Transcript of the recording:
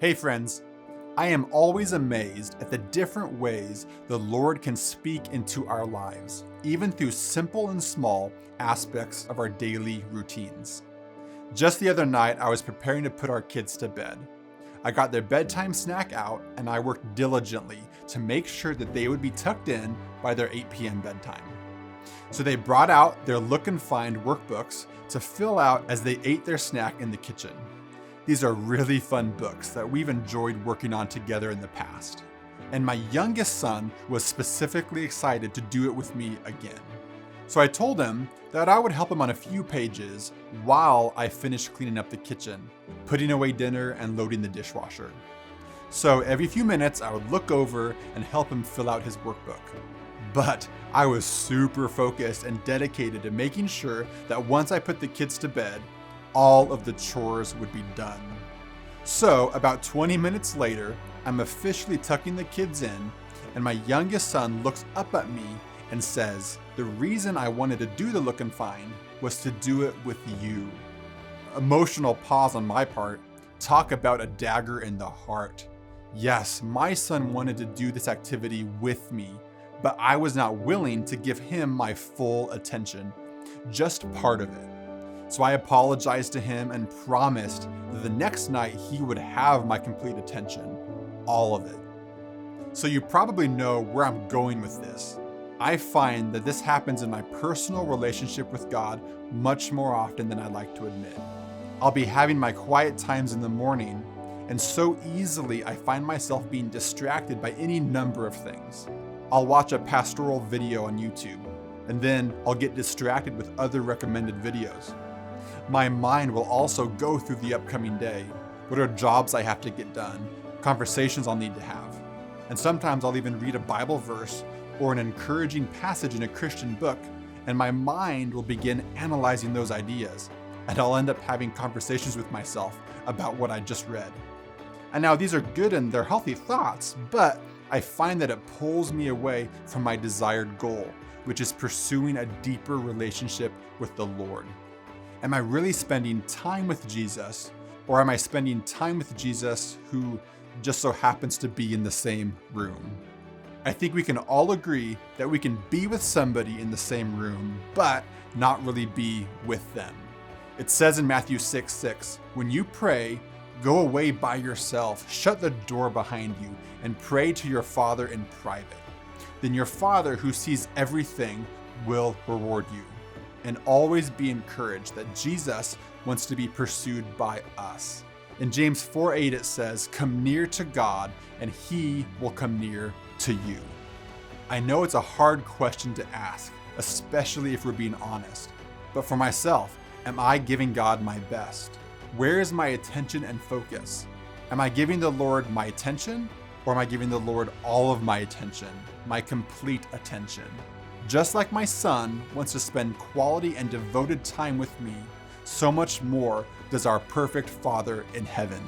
Hey friends, I am always amazed at the different ways the Lord can speak into our lives, even through simple and small aspects of our daily routines. Just the other night, I was preparing to put our kids to bed. I got their bedtime snack out and I worked diligently to make sure that they would be tucked in by their 8 p.m. bedtime. So they brought out their look and find workbooks to fill out as they ate their snack in the kitchen. These are really fun books that we've enjoyed working on together in the past. And my youngest son was specifically excited to do it with me again. So I told him that I would help him on a few pages while I finished cleaning up the kitchen, putting away dinner, and loading the dishwasher. So every few minutes I would look over and help him fill out his workbook. But I was super focused and dedicated to making sure that once I put the kids to bed, all of the chores would be done. So about 20 minutes later, I'm officially tucking the kids in, and my youngest son looks up at me and says, "The reason I wanted to do the look and find was to do it with you." Emotional pause on my part. Talk about a dagger in the heart. Yes, my son wanted to do this activity with me, but I was not willing to give him my full attention, just part of it. So I apologized to him and promised that the next night he would have my complete attention, all of it. So you probably know where I'm going with this. I find that this happens in my personal relationship with God much more often than I like to admit. I'll be having my quiet times in the morning, and so easily I find myself being distracted by any number of things. I'll watch a pastoral video on YouTube, and then I'll get distracted with other recommended videos. My mind will also go through the upcoming day. What are jobs I have to get done? Conversations I'll need to have. And sometimes I'll even read a Bible verse or an encouraging passage in a Christian book, and my mind will begin analyzing those ideas, and I'll end up having conversations with myself about what I just read. And now these are good and they're healthy thoughts, but I find that it pulls me away from my desired goal, which is pursuing a deeper relationship with the Lord. Am I really spending time with Jesus, or am I spending time with Jesus who just so happens to be in the same room? I think we can all agree that we can be with somebody in the same room, but not really be with them. It says in Matthew 6:6, "When you pray, go away by yourself, shut the door behind you, and pray to your Father in private. Then your Father who sees everything will reward you." And always be encouraged that Jesus wants to be pursued by us. In James 4:8 it says, "Come near to God, and He will come near to you." I know it's a hard question to ask, especially if we're being honest. But for myself, am I giving God my best? Where is my attention and focus? Am I giving the Lord my attention, or am I giving the Lord all of my attention, my complete attention? Just like my son wants to spend quality and devoted time with me, so much more does our perfect Father in heaven.